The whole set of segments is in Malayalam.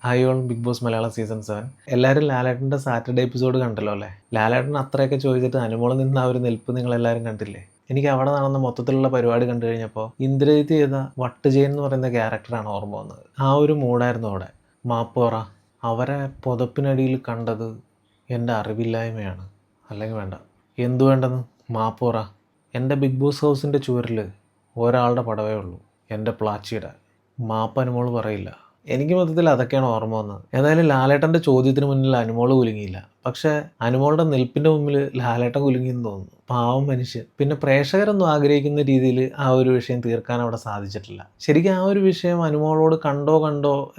Hi all big boss Malayalam season 7. എല്ലാവരും ലാലേട്ടൻ്റെ സാറ്റർഡേ എപ്പിസോഡ് കണ്ടല്ലോ അല്ലേ? ലാലേട്ടൻ അത്രയൊക്കെ ചോദിച്ചിട്ട് അനുമോൾ നിന്ന് ആ ഒരു നിൽപ്പ് നിങ്ങളെല്ലാവരും കണ്ടില്ലേ? എനിക്ക് അവിടെ നടന്ന മൊത്തത്തിലുള്ള പരിപാടി കണ്ടു കഴിഞ്ഞപ്പോൾ ഇന്ദ്രജിത്ത് ചെയ്ത വട്ടുജയൻ എന്ന് പറയുന്ന ക്യാരക്ടറാണ് ഓർമ്മ വന്നത്. ആ ഒരു മൂഡായിരുന്നു അവിടെ. മാപ്പോറ അവരെ പുതപ്പിനടിയിൽ കണ്ടത് എൻ്റെ അറിവില്ലായ്മയാണ്. അല്ലെങ്കിൽ വേണ്ട, എന്തു വേണ്ടെന്ന് മാപ്പോറ. എൻ്റെ ബിഗ് ബോസ് ഹൗസിൻ്റെ ചുവരിൽ ഒരാളുടെ പടവേ ഉള്ളൂ, എൻ്റെ പ്ലാച്ചിയുടെ. മാപ്പ് അനുമോൾ പറയില്ല. എനിക്ക് മൊത്തത്തിൽ അതൊക്കെയാണ് ഓർമ്മ വന്നത്. ഏതായാലും ലാലേട്ടൻ്റെ ചോദ്യത്തിന് മുന്നിൽ അനുമോൾ കുലുങ്ങിയില്ല. പക്ഷേ അനുമോളുടെ നിൽപ്പിൻ്റെ മുമ്പിൽ ലാലേട്ടൻ കുലുങ്ങിയെന്ന് തോന്നുന്നു. പാവം മനുഷ്യൻ. പിന്നെ പ്രേക്ഷകരൊന്നും ആഗ്രഹിക്കുന്ന രീതിയിൽ ആ ഒരു വിഷയം തീർക്കാൻ അവിടെ സാധിച്ചിട്ടില്ല. ശരിക്കും ആ ഒരു വിഷയം അനുമോളോട് കണ്ടോ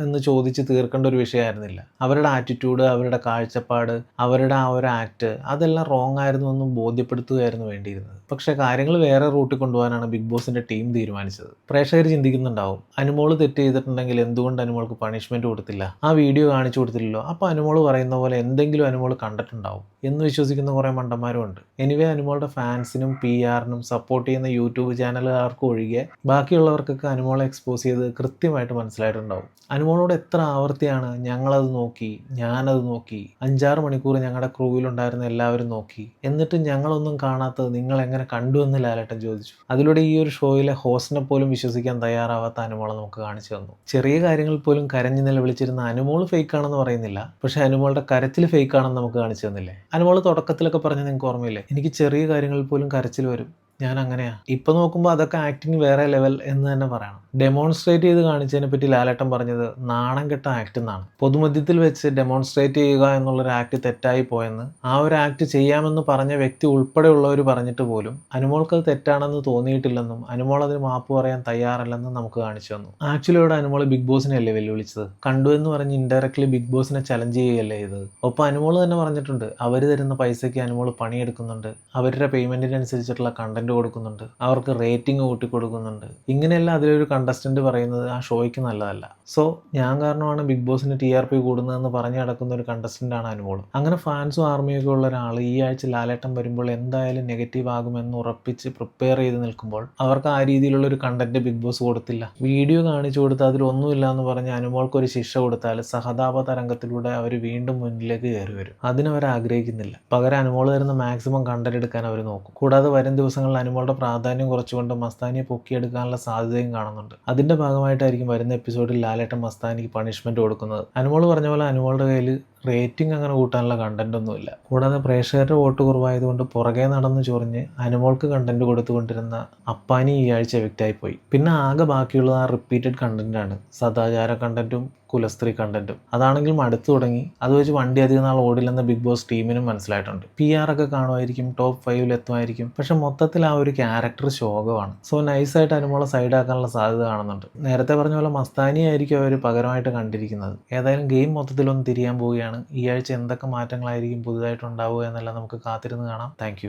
എന്ന് ചോദിച്ച് തീർക്കേണ്ട ഒരു വിഷയമായിരുന്നില്ല. അവരുടെ ആറ്റിറ്റ്യൂഡ്, അവരുടെ കാഴ്ചപ്പാട്, അവരുടെ ആ ഒരു ആക്ട്, അതെല്ലാം റോങ് ആയിരുന്നു എന്നും ബോധ്യപ്പെടുത്തുകയായിരുന്നു വേണ്ടിയിരുന്നത്. പക്ഷേ കാര്യങ്ങൾ വേറെ റൂട്ടിൽ കൊണ്ടുപോകാനാണ് ബിഗ് ബോസിൻ്റെ ടീം തീരുമാനിച്ചത്. പ്രേക്ഷകർ ചിന്തിക്കുന്നുണ്ടാവും, അനുമോൾ തെറ്റ് ചെയ്തിട്ടുണ്ടെങ്കിൽ എന്തുകൊണ്ട് അനുമോൾക്ക് പണിഷ്മെൻറ്റ് കൊടുത്തില്ല, ആ വീഡിയോ കാണിച്ചു കൊടുത്തില്ലല്ലോ, അപ്പോൾ അനുമോൾ പറയുന്ന പോലെ എന്തെങ്കിലും അനുമോൾ കണ്ടിട്ടുണ്ടാവും എന്ന് വിശ്വസിക്കുന്ന കുറേ മണ്ടന്മാരും ഉണ്ട്. എനിവേ അനുമോളുടെ ഫാൻസിനും PR-നും സപ്പോർട്ട് ചെയ്യുന്ന യൂട്യൂബ് ചാനലുകാർക്കും ഒഴികെ ബാക്കിയുള്ളവർക്കൊക്കെ അനുമോളെ എക്സ്പോസ് ചെയ്ത് കൃത്യമായിട്ട് മനസ്സിലായിട്ടുണ്ടാവും. അനുമോളോട് എത്ര ആവർത്തിയാണ് ഞങ്ങളത് നോക്കി, ഞാനത് നോക്കി, 5-6 മണിക്കൂർ ഞങ്ങളുടെ ക്രൂവിലുണ്ടായിരുന്ന എല്ലാവരും നോക്കി, എന്നിട്ട് ഞങ്ങളൊന്നും കാണാത്തത് നിങ്ങൾ എങ്ങനെ കണ്ടു എന്ന് ലാലേട്ടൻ ചോദിച്ചു. അതിലൂടെ ഈ ഒരു ഷോയിലെ ഹോസ്റ്റിനെ പോലും വിശ്വസിക്കാൻ തയ്യാറാവാത്ത അനുമോളെ നമുക്ക് കാണിച്ചു തന്നു. ചെറിയ കാര്യങ്ങൾ പോലും കരഞ്ഞു നിലവിളിച്ചിരുന്ന അനുമോൾ ഫേക്ക് ആണെന്ന് പറയുന്നില്ല, പക്ഷേ അനുമോളുടെ കരച്ചിൽ ഫേക്ക് ആണെന്ന് നമുക്ക് കാണിച്ചു തന്നില്ലേ? അനുമോൾ തുടക്കത്തിലൊക്കെ പറഞ്ഞ് നിങ്ങൾക്ക് ഓർമ്മയില്ലേ, എനിക്ക് ചെറിയ കാര്യങ്ങളിൽ പോലും കരച്ചിൽ വരും, ഞാൻ അങ്ങനെയാ. ഇപ്പം നോക്കുമ്പോൾ അതൊക്കെ ആക്ടിങ് വേറെ ലെവൽ എന്ന് തന്നെ പറയണം. ഡെമോൺസ്ട്രേറ്റ് ചെയ്ത് കാണിച്ചതിനെ പറ്റി ലാലേട്ടൻ പറഞ്ഞത് നാണം കെട്ട ആക്ട് എന്നാണ്. പൊതുമധ്യത്തിൽ വെച്ച് ഡെമോൺസ്ട്രേറ്റ് ചെയ്യുക എന്നുള്ളൊരു ആക്ട് തെറ്റായി പോയെന്ന് ആ ഒരു ആക്ട് ചെയ്യാമെന്ന് പറഞ്ഞ വ്യക്തി ഉൾപ്പെടെയുള്ളവർ പറഞ്ഞിട്ട് പോലും അനുമോൾക്ക് അത് തെറ്റാണെന്ന് തോന്നിയിട്ടില്ലെന്നും അനുമോൾ അതിന് മാപ്പ് പറയാൻ തയ്യാറല്ലെന്നും നമുക്ക് കാണിച്ചു തന്നു. ആക്ച്വലി ഇവിടെ അനുമോൾ ബിഗ് ബോസിനെ അല്ലേ വെല്ലുവിളിച്ചത്? കണ്ടു എന്ന് പറഞ്ഞ് ഇൻഡയറക്ട്ലി ബിഗ് ബോസിനെ ചലഞ്ച് ചെയ്യുകയല്ലേ ചെയ്തത്. ഒപ്പം അനുമോൾ തന്നെ പറഞ്ഞിട്ടുണ്ട്, അവർ തരുന്ന പൈസയ്ക്ക് അനുമോൾ പണിയെടുക്കുന്നുണ്ട്, അവരുടെ പേയ്മെൻറ്റിനനുസരിച്ചിട്ടുള്ള കണ്ടന്റ് കൊടുക്കുന്നുണ്ട്, അവർക്ക് റേറ്റിംഗ് കൂട്ടി കൊടുക്കുന്നുണ്ട്. ഇങ്ങനെയല്ല അതിലൊരു കണ്ടസ്റ്റന്റ് പറയുന്നത് ആ ഷോയ്ക്ക് നല്ലതല്ല. സോ ഞാൻ കാരണമാണ് ബിഗ് ബോസിന് TRP കൂടുന്നതെന്ന് പറഞ്ഞു നടക്കുന്ന ഒരു കണ്ടസ്റ്റന്റ് ആണ് അനുമോൾ. അങ്ങനെ ഫാൻസും ആർമിയൊക്കെ ഉള്ള ഒരാൾ ഈ ആഴ്ച ലാലേട്ടൻ വരുമ്പോൾ എന്തായാലും നെഗറ്റീവ് ആകുമെന്ന് ഉറപ്പിച്ച് പ്രിപ്പയർ ചെയ്ത് നിൽക്കുമ്പോൾ അവർക്ക് ആ രീതിയിലുള്ള ഒരു കണ്ടന്റ് ബിഗ് ബോസ് കൊടുത്തില്ല. വീഡിയോ കാണിച്ചു കൊടുത്ത് അതിലൊന്നുമില്ല എന്ന് പറഞ്ഞ് അനുമോൾക്ക് ഒരു ശിക്ഷ കൊടുത്താൽ സഹതാപ തരംഗത്തിലൂടെ അവർ വീണ്ടും മുന്നിലേക്ക് കയറി വരും. അതിനവർ ആഗ്രഹിക്കുന്നില്ല. പകരം അനുമോൾ തരുന്ന മാക്സിമം കണ്ടന്റ് എടുക്കാൻ അവർ നോക്കും. കൂടാതെ വരും ദിവസങ്ങളിൽ അനുമോളുടെ പ്രാധാന്യം കുറച്ചുകൊണ്ട് മസ്താനിയെ പൊക്കിയെടുക്കാനുള്ള സാധ്യതയും കാണുന്നുണ്ട്. അതിന്റെ ഭാഗമായിട്ടായിരിക്കും വരുന്ന എപ്പിസോഡിൽ ലാലേട്ടൻ മസ്താനിക്ക് പണിഷ്മെന്റ് കൊടുക്കുന്നത്. അനുമോൾ പറഞ്ഞ പോലെ അനുമോളുടെ കയ്യിൽ റേറ്റിംഗ് അങ്ങനെ കൂട്ടാനുള്ള കണ്ടന്റ് ഒന്നുമില്ല. കൂടാതെ പ്രേക്ഷകരുടെ വോട്ട് കുറവായതുകൊണ്ട് പുറകെ നടന്ന് ചൊറിഞ്ഞ് അനുമോൾക്ക് കണ്ടന്റ് കൊടുത്തുകൊണ്ടിരുന്ന അപ്പാനി ഈ ആഴ്ച എവിക്റ്റായി പോയി. പിന്നെ ആകെ ബാക്കിയുള്ളത് ആ റിപ്പീറ്റഡ് കണ്ടന്റാണ്, സദാചാര കണ്ടന്റും കുലസ്ത്രീ കണ്ടന്റും. അതാണെങ്കിലും അടുത്തു തുടങ്ങി. അത് വെച്ച് വണ്ടി അധികം നാൾ ഓടില്ലെന്ന് ബിഗ് ബോസ് ടീമിനും മനസ്സിലായിട്ടുണ്ട്. PR ഒക്കെ കാണുമായിരിക്കും, ടോപ്പ് 5 എത്തുമായിരിക്കും, പക്ഷെ മൊത്തത്തിൽ ആ ഒരു ക്യാരക്ടർ ശോകമാണ്. സോ നൈസായിട്ട് അനുമോളെ സൈഡാക്കാനുള്ള സാധ്യത കാണുന്നുണ്ട്. നേരത്തെ പറഞ്ഞ പോലെ മസ്താനി ആയിരിക്കും അവർ പകരമായിട്ട് കണ്ടിരിക്കുന്നത്. ഏതായാലും ഗെയിം മൊത്തത്തിലൊന്ന് തിരിയാൻ പോവുകയാണ്. ഈ ആഴ്ച എന്തൊക്കെ മാറ്റങ്ങളായിരിക്കും പുതുതായിട്ടുണ്ടാവുക എന്നെല്ലാം നമുക്ക് കാത്തിരുന്ന് കാണാം. താങ്ക്